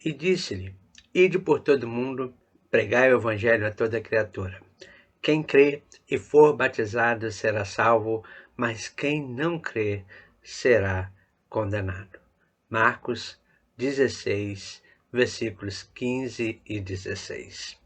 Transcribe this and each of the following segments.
E disse-lhe: Ide por todo o mundo, pregai o evangelho a toda criatura. Quem crê e for batizado será salvo, mas quem não crê será condenado. Marcos 16, versículos 15 e 16.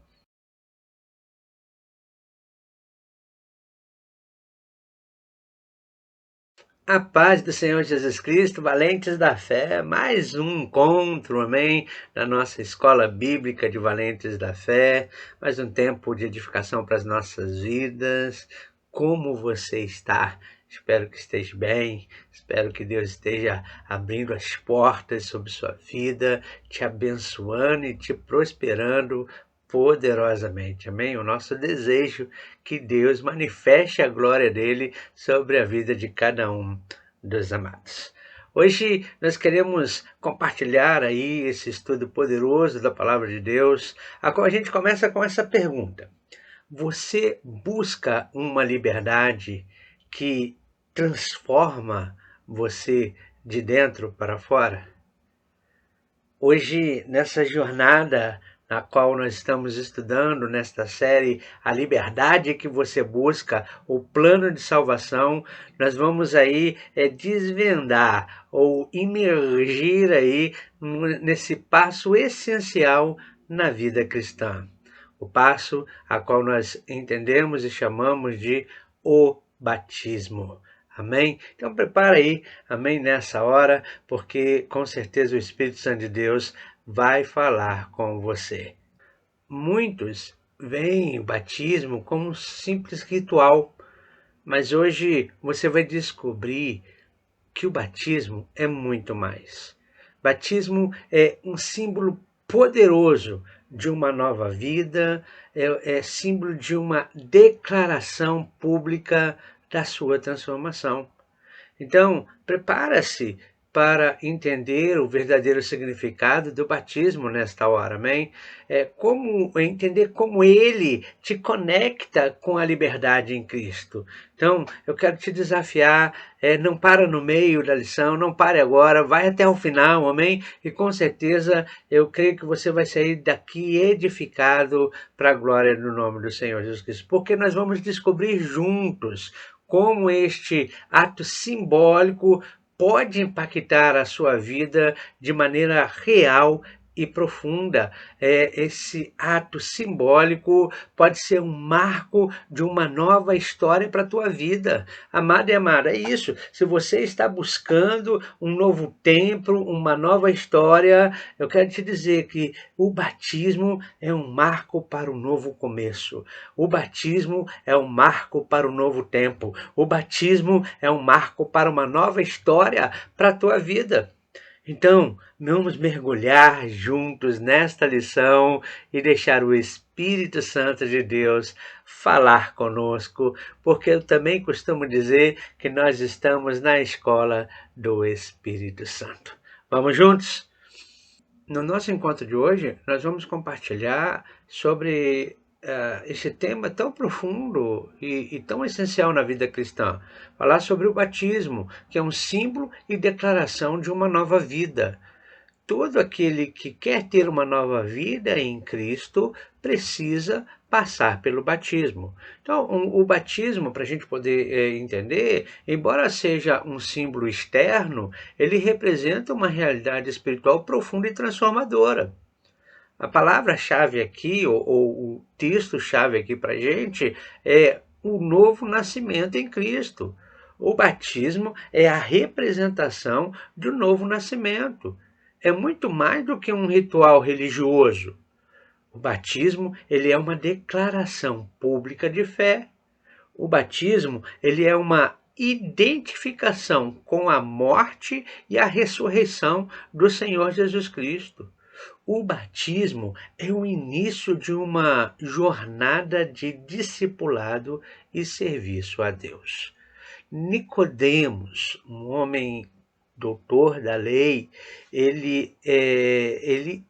A paz do Senhor Jesus Cristo, valentes da fé, mais um encontro, amém, na nossa escola bíblica de valentes da fé, mais um tempo de edificação para as nossas vidas. Como você está? Espero que esteja bem, espero que Deus esteja abrindo as portas sobre sua vida, te abençoando e te prosperando poderosamente, amém? O nosso desejo que Deus manifeste a glória dele sobre a vida de cada um dos amados. Hoje nós queremos compartilhar aí esse estudo poderoso da palavra de Deus, a qual a gente começa com essa pergunta: você busca uma liberdade que transforma você de dentro para fora? Hoje, nessa jornada na qual nós estamos estudando nesta série A Liberdade que Você Busca, o Plano de Salvação, nós vamos aí desvendar ou imergir aí nesse passo essencial na vida cristã. O passo a qual nós entendemos e chamamos de o batismo. Amém? Então prepara aí, amém, nessa hora, porque com certeza o Espírito Santo de Deus vai falar com você. Muitos veem o batismo como um simples ritual, mas hoje você vai descobrir que o batismo é muito mais. Batismo é um símbolo poderoso de uma nova vida, é símbolo de uma declaração pública da sua transformação. Então, prepara-se para entender o verdadeiro significado do batismo nesta hora, amém? Entender como ele te conecta com a liberdade em Cristo. Então, eu quero te desafiar, não para no meio da lição, não pare agora, vai até o final, amém? E com certeza eu creio que você vai sair daqui edificado para a glória do nome do Senhor Jesus Cristo, porque nós vamos descobrir juntos como este ato simbólico pode impactar a sua vida de maneira real e profunda. Esse ato simbólico pode ser um marco de uma nova história para a tua vida. Amado e amada, é isso. Se você está buscando um novo tempo, uma nova história, eu quero te dizer que o batismo é um marco para o novo começo. O batismo é um marco para o novo tempo. O batismo é um marco para uma nova história para a tua vida. Então, vamos mergulhar juntos nesta lição e deixar o Espírito Santo de Deus falar conosco, porque eu também costumo dizer que nós estamos na escola do Espírito Santo. Vamos juntos? No nosso encontro de hoje, nós vamos compartilhar sobre esse tema tão profundo e tão essencial na vida cristã. Falar sobre o batismo, que é um símbolo e declaração de uma nova vida. Todo aquele que quer ter uma nova vida em Cristo precisa passar pelo batismo. Então, o batismo, para a gente poder entender, embora seja um símbolo externo, ele representa uma realidade espiritual profunda e transformadora. A palavra-chave aqui, ou o texto-chave aqui para a gente, é o novo nascimento em Cristo. O batismo é a representação do novo nascimento. É muito mais do que um ritual religioso. O batismo, ele é uma declaração pública de fé. O batismo, ele é uma identificação com a morte e a ressurreição do Senhor Jesus Cristo. O batismo é o início de uma jornada de discipulado e serviço a Deus. Nicodemos, um homem doutor da lei, ele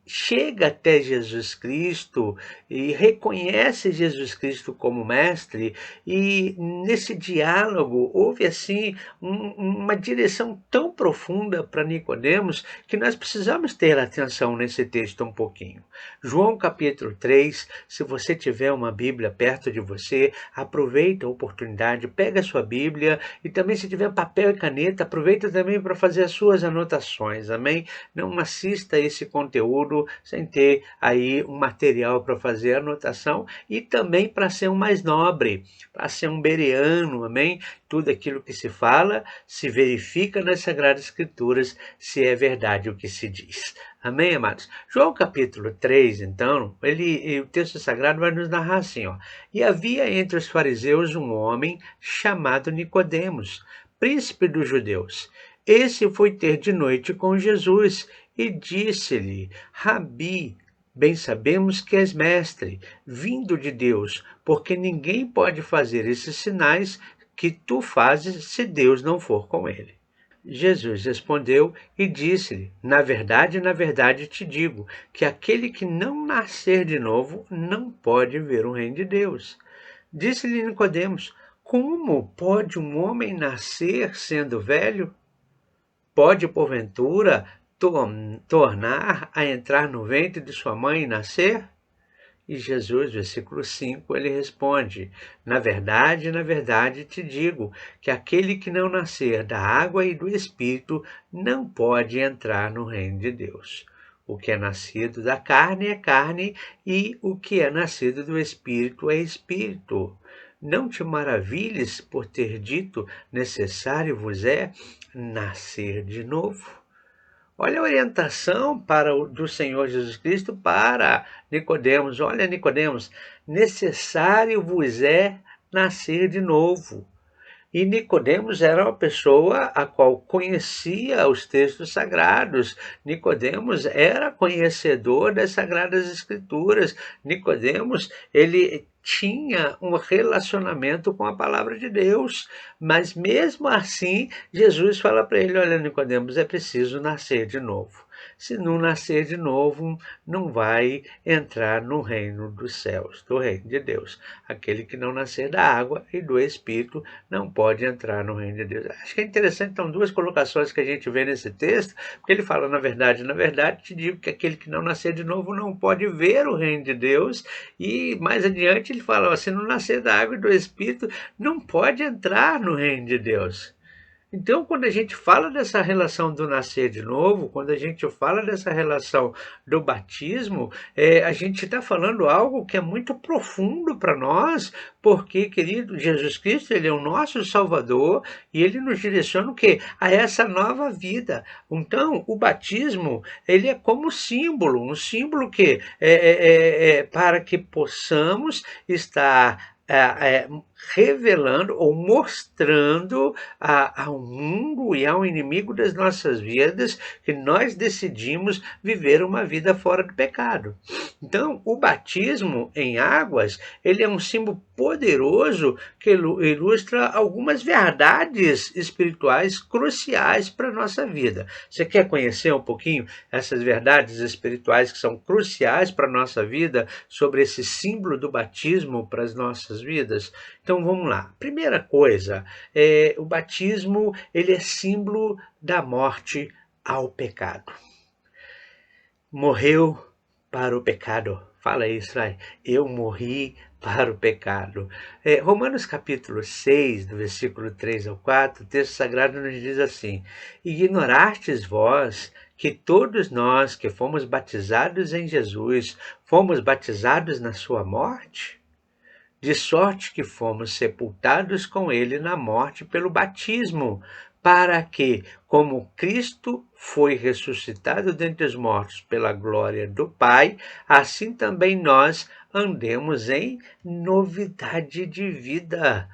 chega até Jesus Cristo e reconhece Jesus Cristo como mestre, e nesse diálogo houve assim uma direção tão profunda para Nicodemos que nós precisamos ter atenção nesse texto um pouquinho. João capítulo 3, se você tiver uma Bíblia perto de você, aproveita a oportunidade, pega a sua Bíblia, e também se tiver papel e caneta, aproveita também para fazer as suas anotações, amém? Não assista esse conteúdo sem ter aí um material para fazer anotação, e também para ser um mais nobre, para ser um bereano, amém? Tudo aquilo que se fala, se verifica nas Sagradas Escrituras, se é verdade o que se diz. Amém, amados? João capítulo 3, então, o texto sagrado vai nos narrar assim, ó. E havia entre os fariseus um homem chamado Nicodemos, príncipe dos judeus. Esse foi ter de noite com Jesus e disse-lhe: Rabi, bem sabemos que és mestre, vindo de Deus, porque ninguém pode fazer esses sinais que tu fazes se Deus não for com ele. Jesus respondeu e disse-lhe: na verdade te digo, que aquele que não nascer de novo não pode ver o reino de Deus. Disse-lhe Nicodemos: como pode um homem nascer sendo velho? Pode, porventura, tornar a entrar no ventre de sua mãe e nascer? E Jesus, versículo 5, ele responde: na verdade te digo, que aquele que não nascer da água e do Espírito não pode entrar no reino de Deus. O que é nascido da carne é carne, e o que é nascido do Espírito é Espírito. Não te maravilhes por ter dito: necessário vos é nascer de novo. Olha a orientação do Senhor Jesus Cristo para Nicodemos. Olha, Nicodemos, necessário vos é nascer de novo. E Nicodemos era uma pessoa a qual conhecia os textos sagrados. Nicodemos era conhecedor das Sagradas Escrituras. Nicodemos, ele tinha um relacionamento com a palavra de Deus. Mas mesmo assim, Jesus fala para ele: olha, Nicodemos, é preciso nascer de novo. Se não nascer de novo, não vai entrar no reino dos céus, do reino de Deus. Aquele que não nascer da água e do Espírito não pode entrar no reino de Deus. Acho que é interessante, então, duas colocações que a gente vê nesse texto, porque ele fala: na verdade te digo que aquele que não nascer de novo não pode ver o reino de Deus. E mais adiante ele fala: ó, se não nascer da água e do Espírito, não pode entrar no reino de Deus. Então, quando a gente fala dessa relação do nascer de novo, quando a gente fala dessa relação do batismo, a gente está falando algo que é muito profundo para nós, porque, querido, Jesus Cristo, ele é o nosso Salvador e ele nos direciona o quê? A essa nova vida. Então, o batismo, ele é como símbolo, um símbolo que para que possamos estar revelando ou mostrando ao mundo e ao inimigo das nossas vidas que nós decidimos viver uma vida fora do pecado. Então, o batismo em águas, ele é um símbolo poderoso que ilustra algumas verdades espirituais cruciais para a nossa vida. Você quer conhecer um pouquinho essas verdades espirituais que são cruciais para a nossa vida, sobre esse símbolo do batismo para as nossas vidas? Então vamos lá. Primeira coisa, o batismo, ele é símbolo da morte ao pecado. Morreu para o pecado. Fala isso, vai. Eu morri para o pecado. Romanos capítulo 6, do versículo 3 ao 4, o texto sagrado nos diz assim: ignorastes vós que todos nós que fomos batizados em Jesus, fomos batizados na sua morte? De sorte que fomos sepultados com ele na morte pelo batismo, para que, como Cristo foi ressuscitado dentre os mortos pela glória do Pai, assim também nós andemos em novidade de vida.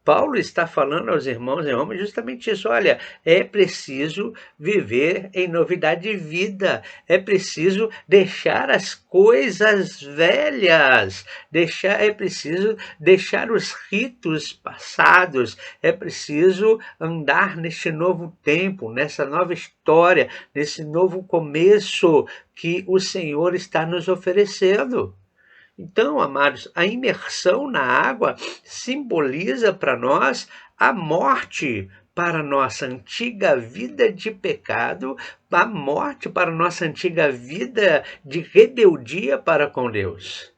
Paulo está falando aos irmãos em Roma justamente isso. Olha, é preciso viver em novidade de vida. É preciso deixar as coisas velhas. É preciso deixar os ritos passados. É preciso andar neste novo tempo, nessa nova história, nesse novo começo que o Senhor está nos oferecendo. Então, amados, a imersão na água simboliza para nós a morte para a nossa antiga vida de pecado, a morte para a nossa antiga vida de rebeldia para com Deus.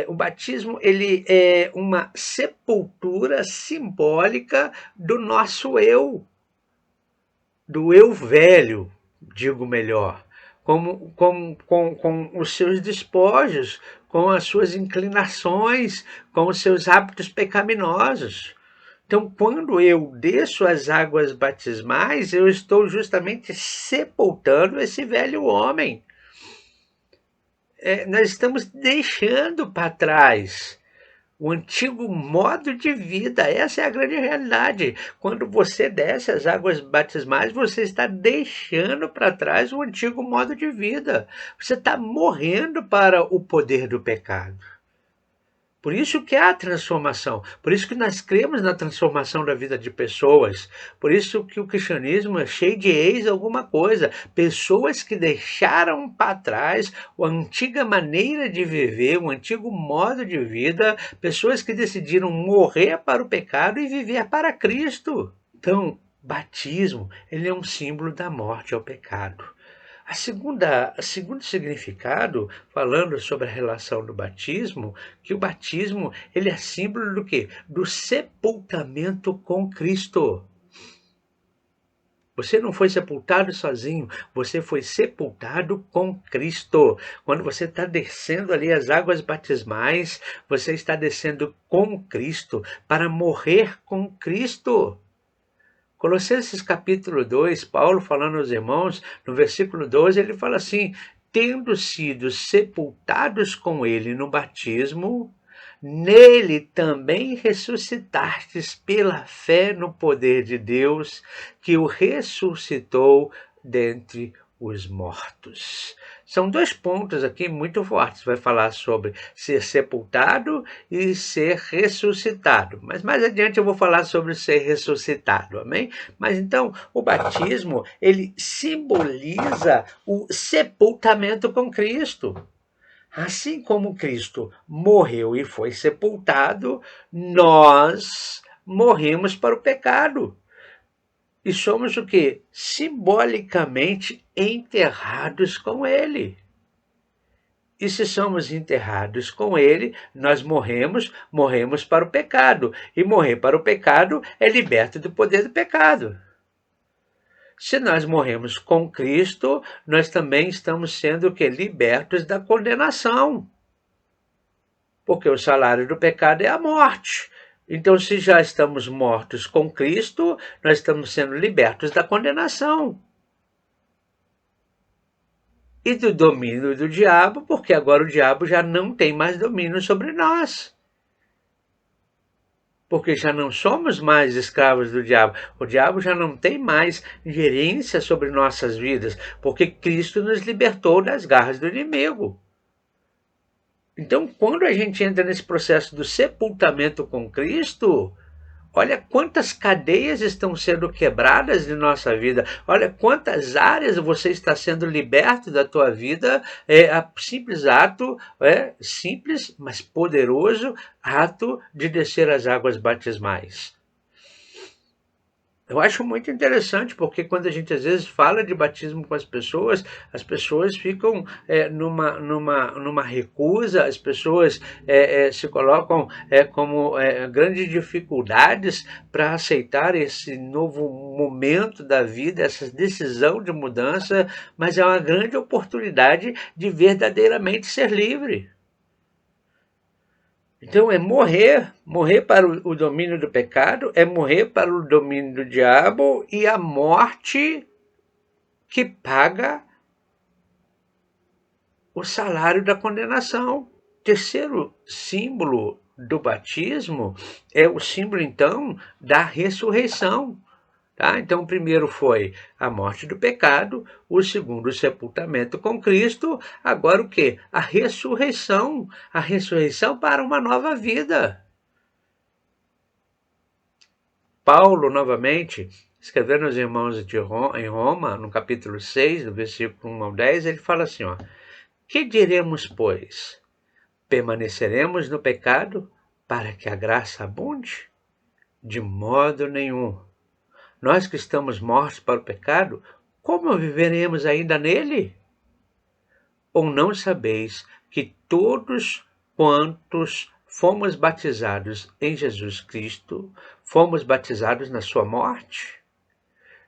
O batismo ele é uma sepultura simbólica do nosso eu, do eu velho, digo melhor, com os seus despojos, com as suas inclinações, com os seus hábitos pecaminosos. Então, quando eu desço as águas batismais, eu estou justamente sepultando esse velho homem. Nós estamos deixando para trás o antigo modo de vida. Essa é a grande realidade. Quando você desce as águas batismais, você está deixando para trás o antigo modo de vida. Você está morrendo para o poder do pecado. Por isso que há transformação, por isso que nós cremos na transformação da vida de pessoas, por isso que o cristianismo é cheio de ex alguma coisa, pessoas que deixaram para trás a antiga maneira de viver, o antigo modo de vida, pessoas que decidiram morrer para o pecado e viver para Cristo. Então, batismo, ele é um símbolo da morte ao pecado. O segundo significado, falando sobre a relação do batismo, que o batismo ele é símbolo do quê? Do sepultamento com Cristo. Você não foi sepultado sozinho, você foi sepultado com Cristo. Quando você está descendo ali as águas batismais, você está descendo com Cristo para morrer com Cristo. Colossenses capítulo 2, Paulo falando aos irmãos, no versículo 12, ele fala assim: tendo sido sepultados com ele no batismo, nele também ressuscitastes pela fé no poder de Deus, que o ressuscitou dentre os mortos. São dois pontos aqui muito fortes. Vai falar sobre ser sepultado e ser ressuscitado. Mas mais adiante eu vou falar sobre ser ressuscitado, amém? Mas então, o batismo, ele simboliza o sepultamento com Cristo. Assim como Cristo morreu e foi sepultado, nós morremos para o pecado. E somos o quê? Simbolicamente enterrados com ele. E se somos enterrados com ele, nós morremos para o pecado. E morrer para o pecado é liberto do poder do pecado. Se nós morremos com Cristo, nós também estamos sendo o quê? Libertos da condenação. Porque o salário do pecado é a morte. Então, se já estamos mortos com Cristo, nós estamos sendo libertos da condenação. E do domínio do diabo, porque agora o diabo já não tem mais domínio sobre nós. Porque já não somos mais escravos do diabo. O diabo já não tem mais gerência sobre nossas vidas, porque Cristo nos libertou das garras do inimigo. Então, quando a gente entra nesse processo do sepultamento com Cristo, olha quantas cadeias estão sendo quebradas de nossa vida. Olha quantas áreas você está sendo liberto da tua vida. Simples ato, simples, mas poderoso ato de descer as águas batismais. Eu acho muito interessante, porque quando a gente às vezes fala de batismo com as pessoas ficam numa recusa, as pessoas se colocam como grandes dificuldades para aceitar esse novo momento da vida, essa decisão de mudança, mas é uma grande oportunidade de verdadeiramente ser livre. Então é morrer para o domínio do pecado, é morrer para o domínio do diabo e a morte que paga o salário da condenação. Terceiro símbolo do batismo é o símbolo, então, da ressurreição. Tá? Então, o primeiro foi a morte do pecado, o segundo, o sepultamento com Cristo. Agora, o quê? A ressurreição para uma nova vida. Paulo, novamente, escrevendo aos irmãos em Roma, no capítulo 6, do versículo 1 ao 10, ele fala assim, ó, que diremos, pois? Permaneceremos no pecado para que a graça abunde? De modo nenhum. Nós que estamos mortos para o pecado, como viveremos ainda nele? Ou não sabeis que todos quantos fomos batizados em Jesus Cristo, fomos batizados na sua morte?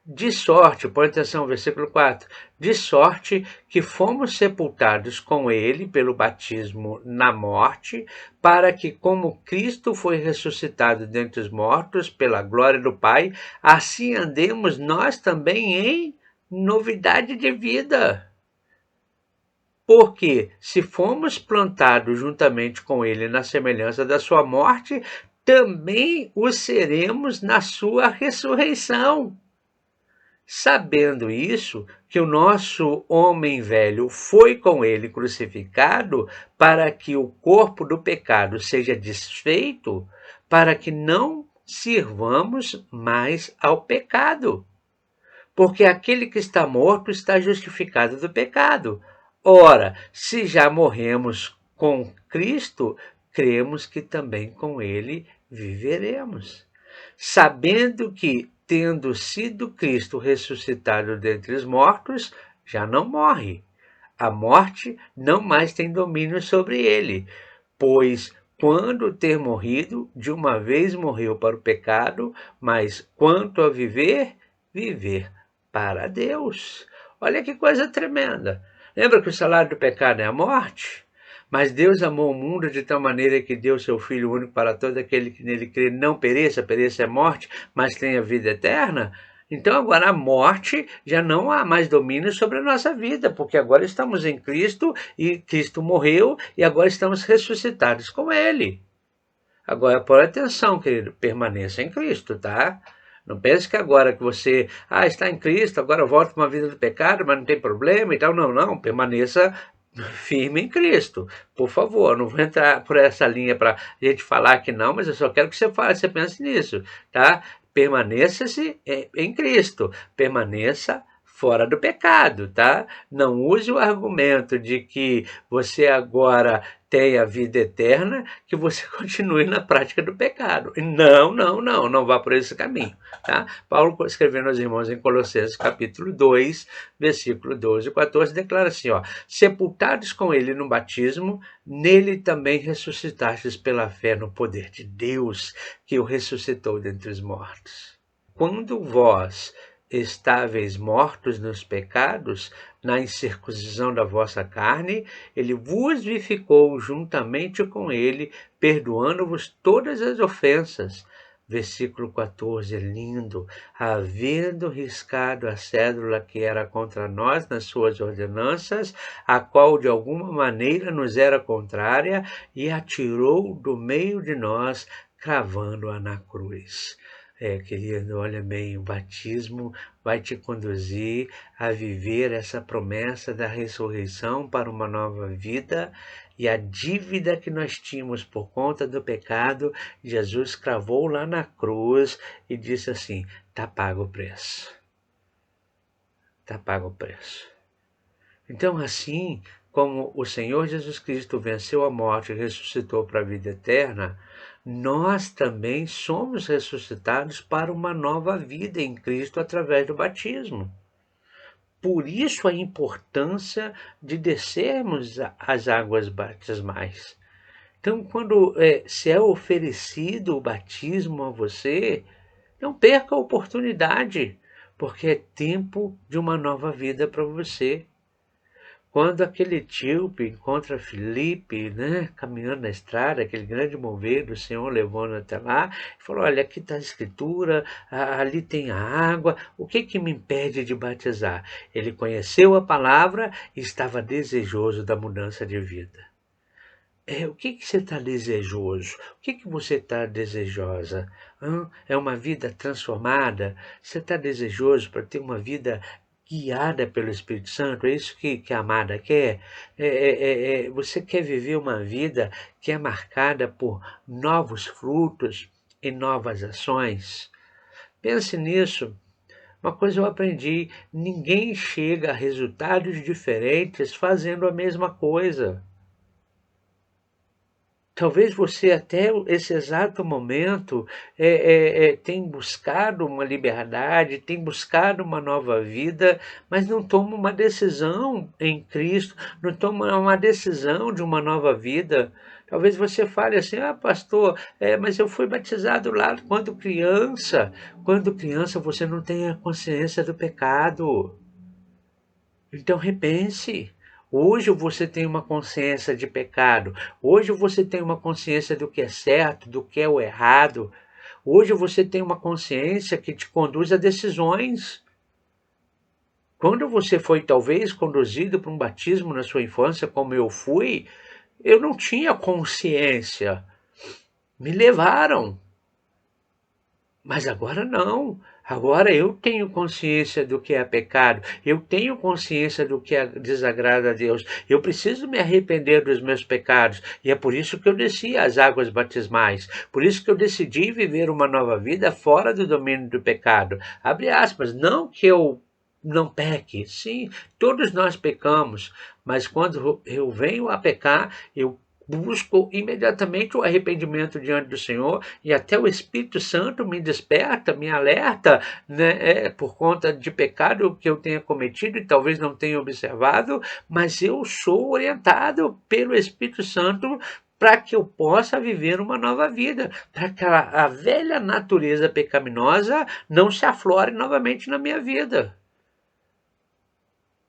De sorte, põe atenção, versículo 4, de sorte que fomos sepultados com ele pelo batismo na morte, para que, como Cristo foi ressuscitado dentre os mortos pela glória do Pai, assim andemos nós também em novidade de vida. Porque, se fomos plantados juntamente com ele na semelhança da sua morte, também o seremos na sua ressurreição. Sabendo isso, que o nosso homem velho foi com ele crucificado para que o corpo do pecado seja desfeito, para que não sirvamos mais ao pecado. Porque aquele que está morto está justificado do pecado. Ora, se já morremos com Cristo, cremos que também com ele viveremos. Sabendo que, tendo sido Cristo ressuscitado dentre os mortos, já não morre. A morte não mais tem domínio sobre ele, pois quando ter morrido, de uma vez morreu para o pecado, mas quanto a viver, viver para Deus. Olha que coisa tremenda. Lembra que o salário do pecado é a morte? Mas Deus amou o mundo de tal maneira que deu seu Filho único para todo aquele que nele crê, não pereça, pereça é morte, mas tenha vida eterna. Então agora a morte já não há mais domínio sobre a nossa vida, porque agora estamos em Cristo e Cristo morreu e agora estamos ressuscitados com Ele. Agora, por atenção, querido, permaneça em Cristo, tá? Não pense que agora que você está em Cristo, agora volta para uma vida do pecado, mas não tem problema e tal. Não, não, permaneça firme em Cristo. Por favor, não vou entrar por essa linha para a gente falar que não, mas eu só quero que você fale, você pense nisso, tá? Permaneça-se em Cristo, permaneça fora do pecado, tá? Não use o argumento de que você agora tem a vida eterna, que você continue na prática do pecado. Não, não, não, não vá por esse caminho, tá? Paulo, escrevendo aos irmãos em Colossenses capítulo 2, versículo 12 e 14, declara assim, ó, sepultados com ele no batismo, nele também ressuscitastes pela fé no poder de Deus, que o ressuscitou dentre os mortos. Quando vós estáveis mortos nos pecados, na incircuncisão da vossa carne, ele vos vivificou juntamente com ele, perdoando-vos todas as ofensas. Versículo 14, lindo. Havendo riscado a cédula que era contra nós nas suas ordenanças, a qual de alguma maneira nos era contrária, e atirou do meio de nós, cravando-a na cruz. Querido, olha bem, o batismo vai te conduzir a viver essa promessa da ressurreição para uma nova vida, e a dívida que nós tínhamos por conta do pecado, Jesus cravou lá na cruz e disse assim, está pago o preço. Está pago o preço. Então, assim como o Senhor Jesus Cristo venceu a morte e ressuscitou para a vida eterna, nós também somos ressuscitados para uma nova vida em Cristo através do batismo. Por isso a importância de descermos as águas batismais. Então, quando se é oferecido o batismo a você, não perca a oportunidade, porque é tempo de uma nova vida para você. Quando aquele etíope encontra Filipe, né, caminhando na estrada, aquele grande mover do Senhor levando até lá, falou, olha, aqui está a escritura, ali tem a água, o que me impede de batizar? Ele conheceu a palavra e estava desejoso da mudança de vida. O que que você está desejoso? O que que você está desejosa? É uma vida transformada? Você está desejoso para ter uma vida guiada pelo Espírito Santo? É isso que a amada quer? Você quer viver uma vida que é marcada por novos frutos e novas ações? Pense nisso. Uma coisa eu aprendi: ninguém chega a resultados diferentes fazendo a mesma coisa. Talvez você até esse exato momento tem buscado uma liberdade, tem buscado uma nova vida, mas não toma uma decisão em Cristo, não toma uma decisão de uma nova vida. Talvez você fale assim: ah, pastor, mas eu fui batizado lá quando criança. Quando criança você não tem a consciência do pecado. Então repense. Hoje você tem uma consciência de pecado. Hoje você tem uma consciência do que é certo, do que é o errado. Hoje você tem uma consciência que te conduz a decisões. Quando você foi talvez conduzido para um batismo na sua infância, como eu fui, eu não tinha consciência. Me levaram. Mas agora não. Agora eu tenho consciência do que é pecado, eu tenho consciência do que desagrada a Deus, eu preciso me arrepender dos meus pecados, e é por isso que eu desci às águas batismais, por isso que eu decidi viver uma nova vida fora do domínio do pecado. Abre aspas, não que eu não peque, sim, todos nós pecamos, mas quando eu venho a pecar, eu busco imediatamente o arrependimento diante do Senhor, e até o Espírito Santo me desperta, me alerta, né, por conta de pecado que eu tenha cometido e talvez não tenha observado, mas eu sou orientado pelo Espírito Santo para que eu possa viver uma nova vida, para que a velha natureza pecaminosa não se aflore novamente na minha vida.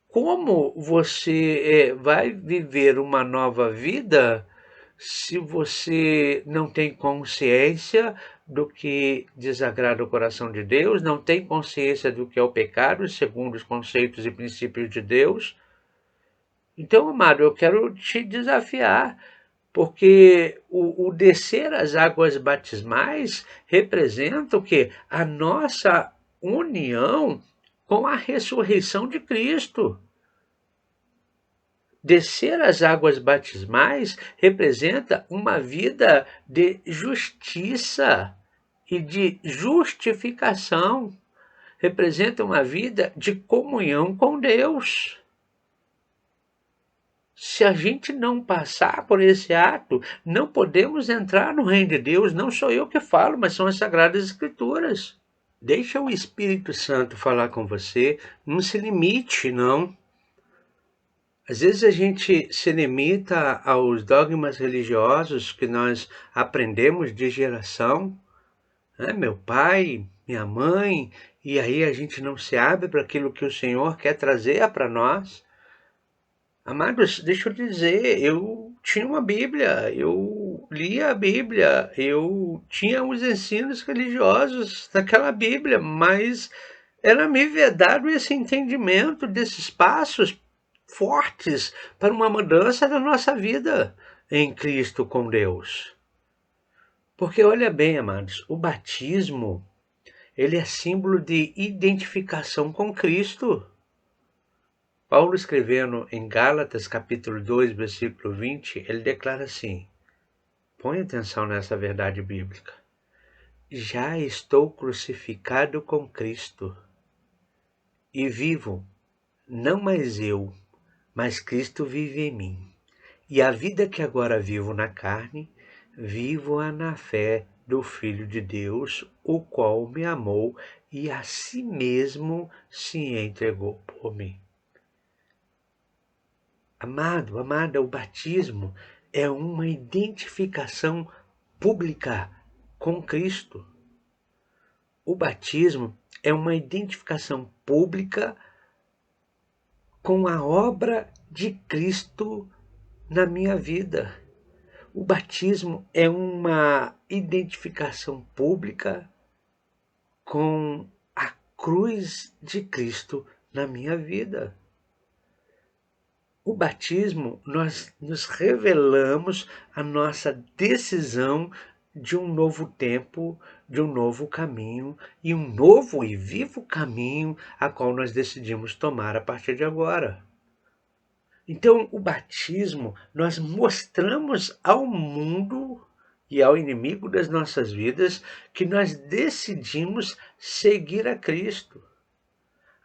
Como você vai viver uma nova vida se você não tem consciência do que desagrada o coração de Deus, não tem consciência do que é o pecado, segundo os conceitos e princípios de Deus? Então, amado, eu quero te desafiar, porque o descer às águas batismais representa o quê? A nossa união com a ressurreição de Cristo. Descer as águas batismais representa uma vida de justiça e de justificação. Representa uma vida de comunhão com Deus. Se a gente não passar por esse ato, não podemos entrar no reino de Deus. Não sou eu que falo, mas são as Sagradas Escrituras. Deixa o Espírito Santo falar com você. Não se limite, não. Às vezes a gente se limita aos dogmas religiosos que nós aprendemos de geração, né? Meu pai, minha mãe, e aí a gente não se abre para aquilo que o Senhor quer trazer para nós. Amados, deixa eu dizer, eu tinha uma Bíblia, eu lia a Bíblia, eu tinha os ensinos religiosos naquela Bíblia, mas era me vedado esse entendimento desses passos fortes para uma mudança da nossa vida em Cristo com Deus. Porque olha bem, amados, o batismo, ele é símbolo de identificação com Cristo. Paulo escrevendo em Gálatas capítulo 2, versículo 20, ele declara assim: põe atenção nessa verdade bíblica. Já estou crucificado com Cristo e vivo, não mais eu, mas Cristo vive em mim. E a vida que agora vivo na carne, vivo-a na fé do Filho de Deus, o qual me amou e a si mesmo se entregou por mim. Amado, amada, o batismo é uma identificação pública com Cristo. O batismo é uma identificação pública com a obra de Cristo na minha vida. O batismo é uma identificação pública com a cruz de Cristo na minha vida. O batismo, nós nos revelamos a nossa decisão de um novo tempo, de um novo caminho e um novo e vivo caminho a qual nós decidimos tomar a partir de agora. Então, o batismo, nós mostramos ao mundo e ao inimigo das nossas vidas que nós decidimos seguir a Cristo,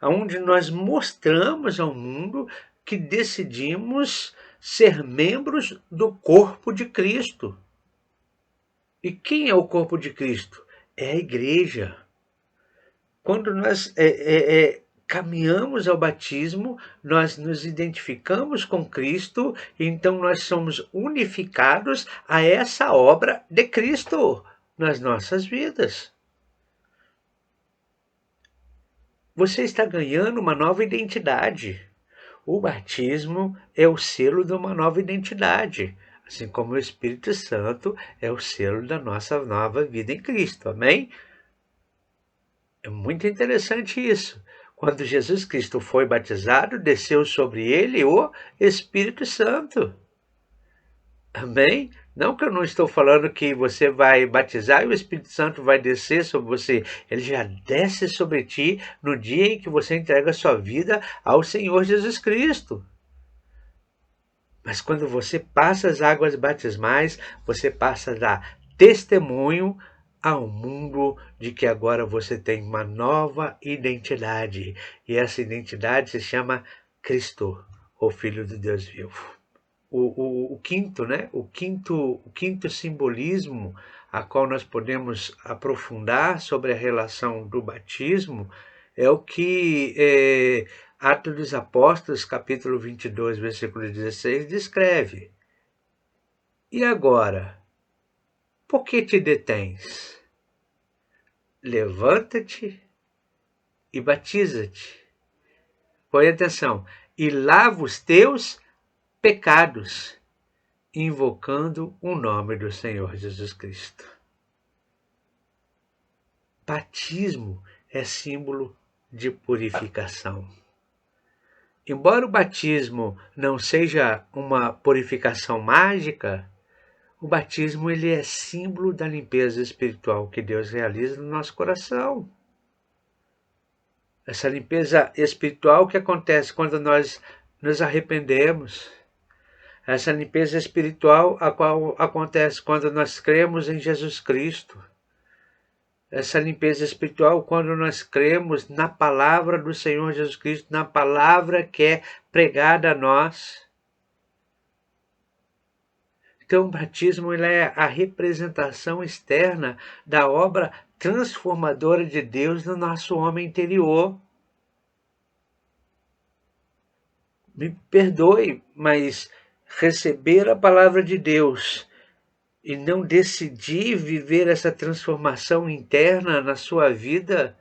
aonde nós mostramos ao mundo que decidimos ser membros do corpo de Cristo. E quem é o corpo de Cristo? É a igreja. Quando nós caminhamos ao batismo, nós nos identificamos com Cristo, e então nós somos unificados a essa obra de Cristo nas nossas vidas. Você está ganhando uma nova identidade. O batismo é o selo de uma nova identidade, assim como o Espírito Santo é o selo da nossa nova vida em Cristo. Amém? É muito interessante isso. Quando Jesus Cristo foi batizado, desceu sobre ele o Espírito Santo. Amém? Não que eu não estou falando que você vai batizar e o Espírito Santo vai descer sobre você. Ele já desce sobre ti no dia em que você entrega a sua vida ao Senhor Jesus Cristo. Mas quando você passa as águas batismais, você passa a dar testemunho ao mundo de que agora você tem uma nova identidade. E essa identidade se chama Cristo, o Filho de Deus vivo. O quinto, né? O quinto simbolismo a qual nós podemos aprofundar sobre a relação do batismo é o que Atos dos Apóstolos, capítulo 22, versículo 16, descreve. E agora, por que te detens? Levanta-te e batiza-te. Põe atenção. E lava os teus pecados, invocando o nome do Senhor Jesus Cristo. Batismo é símbolo de purificação. Embora o batismo não seja uma purificação mágica, o batismo ele é símbolo da limpeza espiritual que Deus realiza no nosso coração. Essa limpeza espiritual que acontece quando nós nos arrependemos. Essa limpeza espiritual a qual acontece quando nós cremos em Jesus Cristo. Essa limpeza espiritual quando nós cremos na palavra do Senhor Jesus Cristo, na palavra que é pregada a nós. Então, o batismo ele é a representação externa da obra transformadora de Deus no nosso homem interior. Me perdoe, mas receber a palavra de Deus e não decidir viver essa transformação interna na sua vida,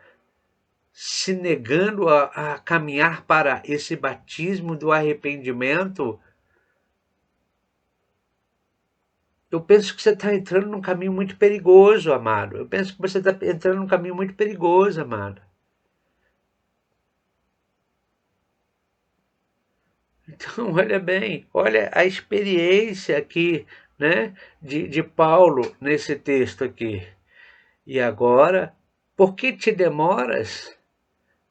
se negando a caminhar para esse batismo do arrependimento, eu penso que você está entrando num caminho muito perigoso, amado. Eu penso que você está entrando num caminho muito perigoso, amado. Então, olha bem, olha a experiência aqui, né, de Paulo nesse texto aqui. E agora, por que te demoras?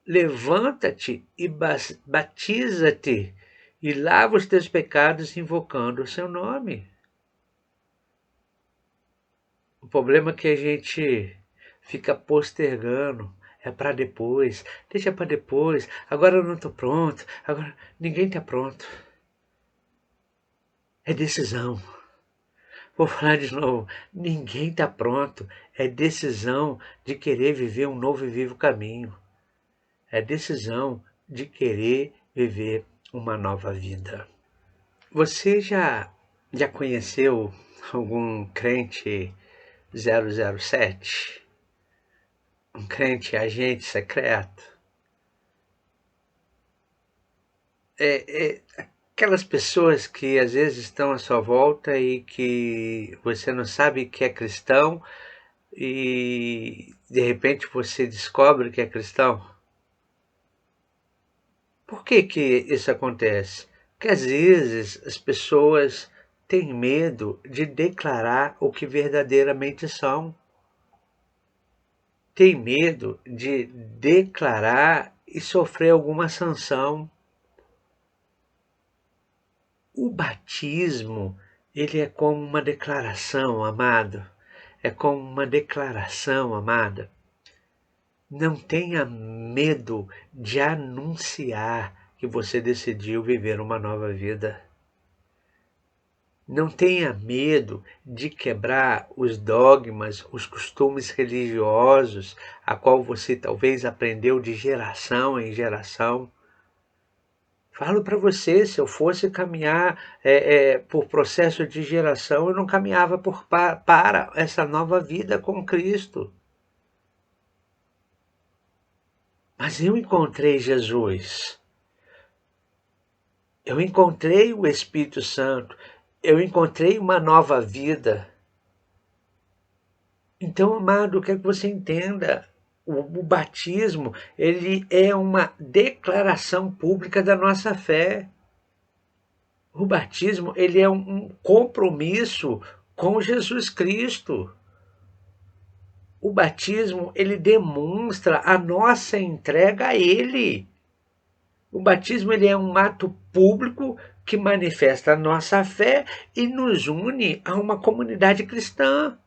Levanta-te e batiza-te e lava os teus pecados invocando o seu nome. O problema é que a gente fica postergando. É para depois, deixa para depois. Agora eu não estou pronto. Agora ninguém está pronto. É decisão. Vou falar de novo. Ninguém está pronto. É decisão de querer viver um novo e vivo caminho. É decisão de querer viver uma nova vida. Você já conheceu algum crente 007? Um crente agente secreto? Aquelas pessoas que às vezes estão à sua volta e que você não sabe que é cristão e de repente você descobre que é cristão? Por que que isso acontece? Que às vezes as pessoas têm medo de declarar o que verdadeiramente são. Tem medo de declarar e sofrer alguma sanção. O batismo, ele é como uma declaração, amado. É como uma declaração, amada. Não tenha medo de anunciar que você decidiu viver uma nova vida. Não tenha medo de quebrar os dogmas, os costumes religiosos, a qual você talvez aprendeu de geração em geração. Falo para você, se eu fosse caminhar por processo de geração, eu não caminhava para essa nova vida com Cristo. Mas eu encontrei Jesus. Eu encontrei o Espírito Santo. Eu encontrei uma nova vida. Então, amado, eu quero que você entenda. O batismo, ele é uma declaração pública da nossa fé. O batismo, ele é um compromisso com Jesus Cristo. O batismo, ele demonstra a nossa entrega a Ele. O batismo, ele é um ato público que manifesta a nossa fé e nos une a uma comunidade cristã.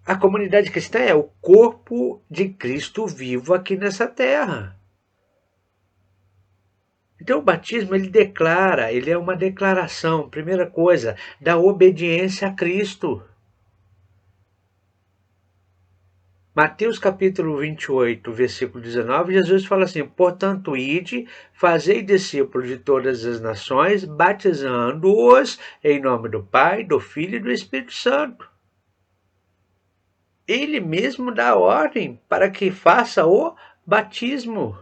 A comunidade cristã é o corpo de Cristo vivo aqui nessa terra. Então o batismo ele declara, ele é uma declaração, primeira coisa, da obediência a Cristo. Mateus capítulo 28, versículo 19, Jesus fala assim: portanto, ide, fazei discípulos de todas as nações, batizando-os em nome do Pai, do Filho e do Espírito Santo. Ele mesmo dá ordem para que faça o batismo.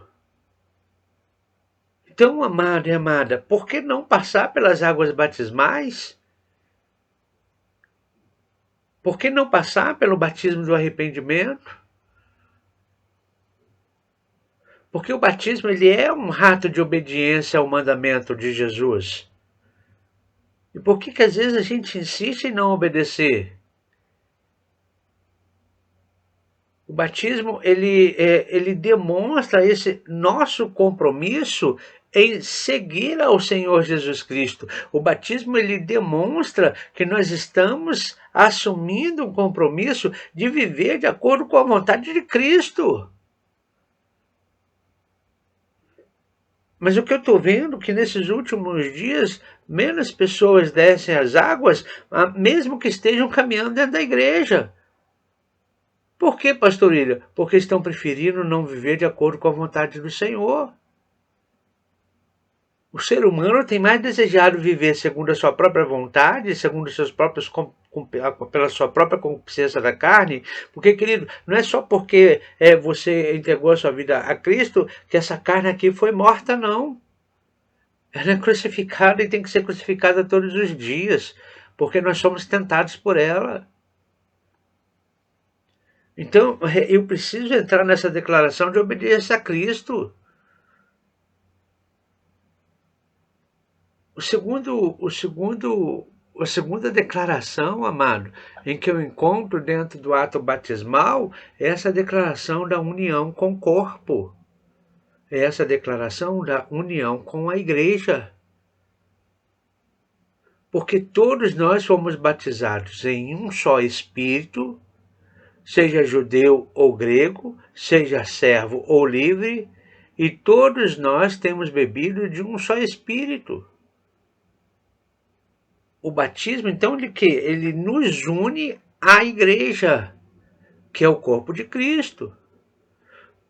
Então, amado e amada, por que não passar pelas águas batismais? Por que não passar pelo batismo do arrependimento? Porque o batismo ele é um ato de obediência ao mandamento de Jesus. E por que às vezes a gente insiste em não obedecer? O batismo ele demonstra esse nosso compromisso em seguir ao Senhor Jesus Cristo. O batismo ele demonstra que nós estamos assumindo um compromisso de viver de acordo com a vontade de Cristo. Mas o que eu estou vendo é que nesses últimos dias, menos pessoas descem as águas, mesmo que estejam caminhando dentro da igreja. Por que, pastor Ilha? Porque estão preferindo não viver de acordo com a vontade do Senhor. O ser humano tem mais desejado viver segundo a sua própria vontade, segundo os seus próprios pela sua própria consciência da carne, porque, querido, não é só porque você entregou a sua vida a Cristo que essa carne aqui foi morta, não. Ela é crucificada e tem que ser crucificada todos os dias, porque nós somos tentados por ela. Então, eu preciso entrar nessa declaração de obediência a Cristo. A segunda declaração, amado, em que eu encontro dentro do ato batismal, é essa declaração da união com o corpo. É essa declaração da união com a igreja. Porque todos nós fomos batizados em um só Espírito, seja judeu ou grego, seja servo ou livre, e todos nós temos bebido de um só Espírito. O batismo, então, ele nos une à igreja, que é o corpo de Cristo.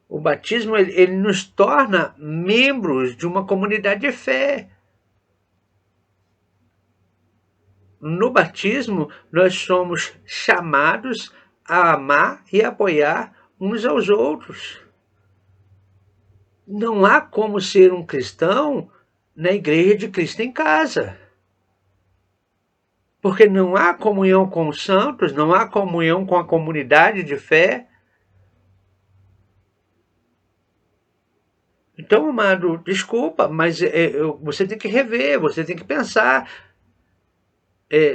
O batismo, ele nos torna membros de uma comunidade de fé. No batismo, nós somos chamados a amar e apoiar uns aos outros. Não há como ser um cristão na igreja de Cristo em casa. Porque não há comunhão com os santos, não há comunhão com a comunidade de fé. Então, amado, desculpa, mas você tem que rever, você tem que pensar.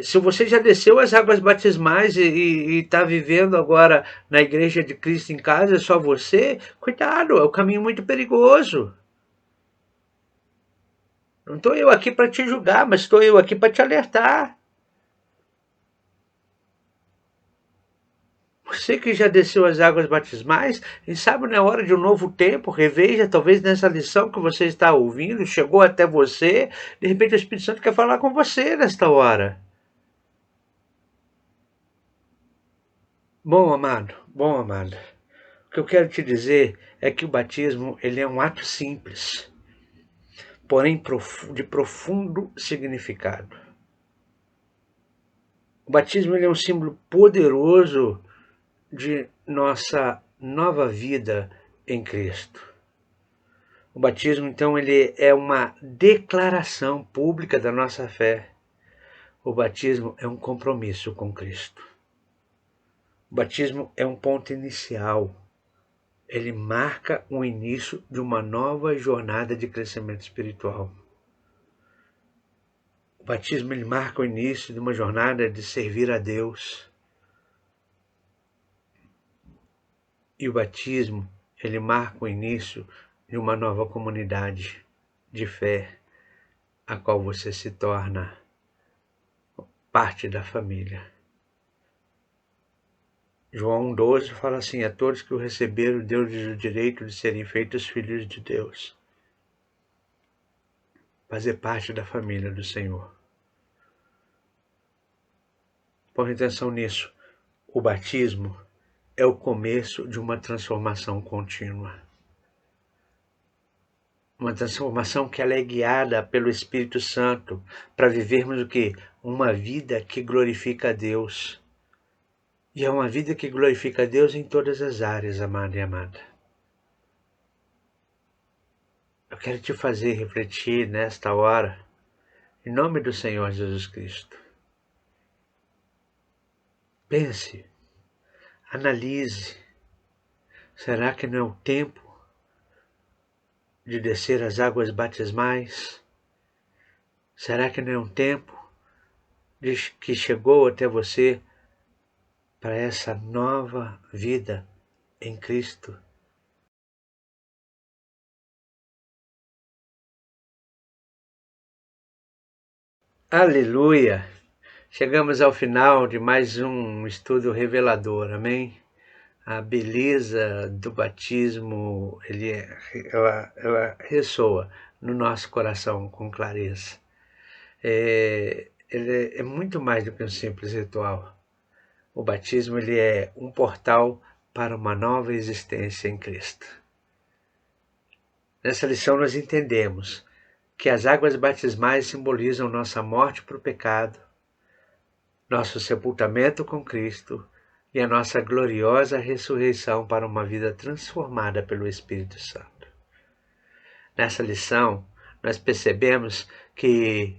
Se você já desceu as águas batismais e está vivendo agora na igreja de Cristo em casa, é só você, cuidado, é um caminho muito perigoso. Não estou eu aqui para te julgar, mas estou eu aqui para te alertar. Você que já desceu as águas batismais, e sabe, na hora de um novo tempo, reveja, talvez nessa lição que você está ouvindo, chegou até você, de repente o Espírito Santo quer falar com você nesta hora. Bom, amado, o que eu quero te dizer é que o batismo ele é um ato simples, porém de profundo significado. O batismo ele é um símbolo poderoso de nossa nova vida em Cristo. O batismo, então, ele é uma declaração pública da nossa fé. O batismo é um compromisso com Cristo. O batismo é um ponto inicial. Ele marca o início de uma nova jornada de crescimento espiritual. O batismo ele marca o início de uma jornada de servir a Deus. E o batismo ele marca o início de uma nova comunidade de fé, a qual você se torna parte da família. João 1,12 fala assim: a todos que o receberam, deu-lhes o direito de serem feitos filhos de Deus. Fazer parte da família do Senhor. Põe atenção nisso. O batismo é o começo de uma transformação contínua. Uma transformação que ela é guiada pelo Espírito Santo para vivermos o quê? Uma vida que glorifica a Deus. E é uma vida que glorifica a Deus em todas as áreas, amado e amada. Eu quero te fazer refletir nesta hora, em nome do Senhor Jesus Cristo. Pense, analise. Será que não é o tempo de descer as águas batismais? Será que não é um tempo que chegou até você para essa nova vida em Cristo? Aleluia! Chegamos ao final de mais um estudo revelador, amém? A beleza do batismo, ela ressoa no nosso coração com clareza. Ele é muito mais do que um simples ritual. O batismo ele é um portal para uma nova existência em Cristo. Nessa lição nós entendemos que as águas batismais simbolizam nossa morte para o pecado, nosso sepultamento com Cristo e a nossa gloriosa ressurreição para uma vida transformada pelo Espírito Santo. Nessa lição, nós percebemos que,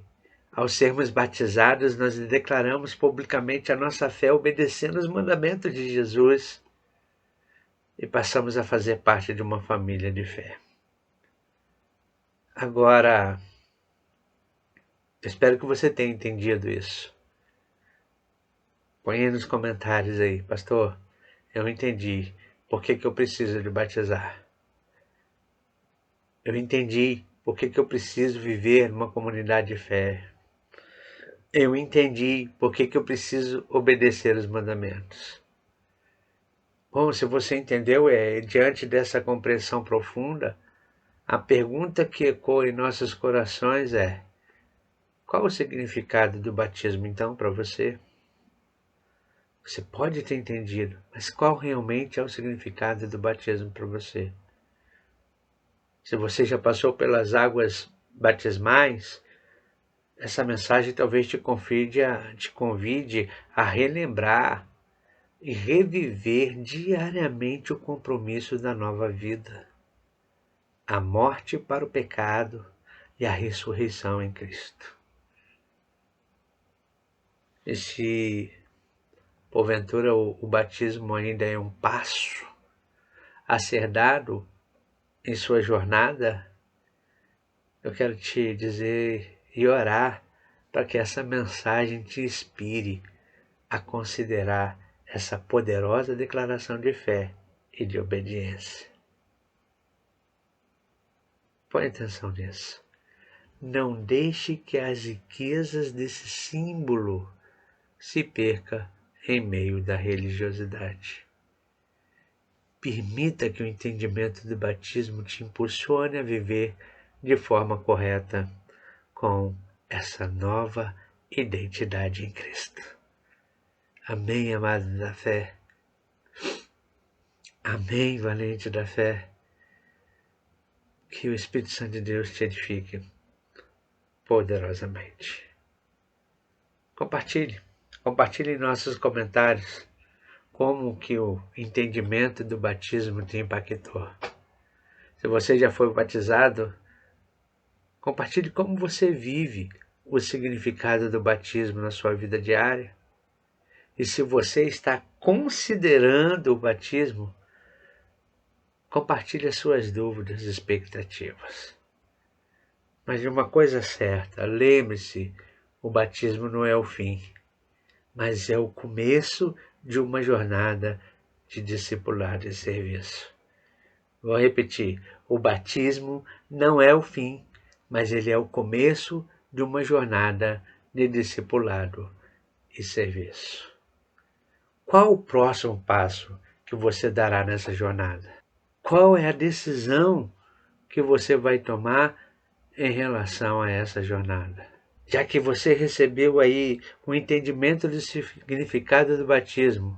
ao sermos batizados, nós declaramos publicamente a nossa fé obedecendo os mandamentos de Jesus e passamos a fazer parte de uma família de fé. Agora, espero que você tenha entendido isso. Põe aí nos comentários aí, pastor, eu entendi. Por que eu preciso de batizar? Eu entendi por que eu preciso viver numa comunidade de fé. Eu entendi por que eu preciso obedecer os mandamentos. Bom, se você entendeu, diante dessa compreensão profunda, a pergunta que ecoa em nossos corações é: qual o significado do batismo então para você? Você pode ter entendido, mas qual realmente é o significado do batismo para você? Se você já passou pelas águas batismais, essa mensagem talvez te convide a relembrar e reviver diariamente o compromisso da nova vida, a morte para o pecado e a ressurreição em Cristo. E se porventura o batismo ainda é um passo a ser dado, em sua jornada, eu quero te dizer e orar para que essa mensagem te inspire a considerar essa poderosa declaração de fé e de obediência. Põe atenção nisso. Não deixe que as riquezas desse símbolo se perca em meio da religiosidade. Permita que o entendimento do batismo te impulsione a viver de forma correta com essa nova identidade em Cristo. Amém, amado da fé. Amém, valente da fé. Que o Espírito Santo de Deus te edifique poderosamente. Compartilhe em nossos comentários como que o entendimento do batismo te impactou. Se você já foi batizado, compartilhe como você vive o significado do batismo na sua vida diária. E se você está considerando o batismo, compartilhe as suas dúvidas e expectativas. Mas de uma coisa certa, lembre-se, o batismo não é o fim, mas é o começo de uma jornada de discipulado e serviço. Vou repetir, o batismo não é o fim, mas ele é o começo de uma jornada de discipulado e serviço. Qual o próximo passo que você dará nessa jornada? Qual é a decisão que você vai tomar em relação a essa jornada? Já que você recebeu aí o entendimento do significado do batismo,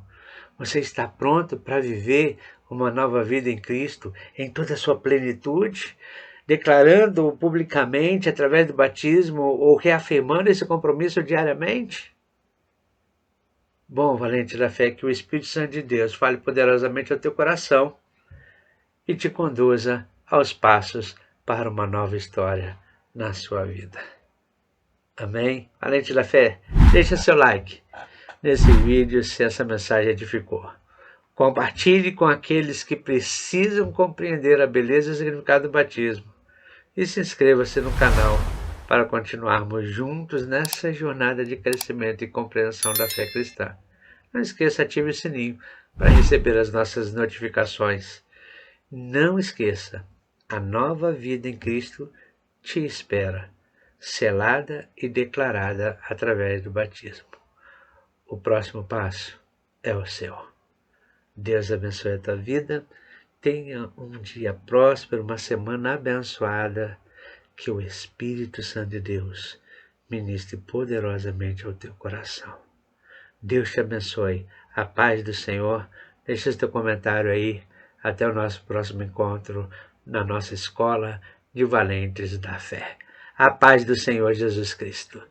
você está pronto para viver uma nova vida em Cristo em toda a sua plenitude, declarando publicamente através do batismo ou reafirmando esse compromisso diariamente? Bom, valente da fé, que o Espírito Santo de Deus fale poderosamente ao teu coração e te conduza aos passos para uma nova história na sua vida. Amém? Valente da fé, deixa seu like nesse vídeo se essa mensagem edificou. Compartilhe com aqueles que precisam compreender a beleza e o significado do batismo. E se inscreva-se no canal para continuarmos juntos nessa jornada de crescimento e compreensão da fé cristã. Não esqueça, ative o sininho para receber as nossas notificações. Não esqueça, a nova vida em Cristo te espera, selada e declarada através do batismo. O próximo passo é o seu. Deus abençoe a tua vida. Tenha um dia próspero, uma semana abençoada. Que o Espírito Santo de Deus ministre poderosamente ao teu coração. Deus te abençoe. A paz do Senhor. Deixa teu comentário aí. Até o nosso próximo encontro na nossa escola de valentes da fé. A paz do Senhor Jesus Cristo.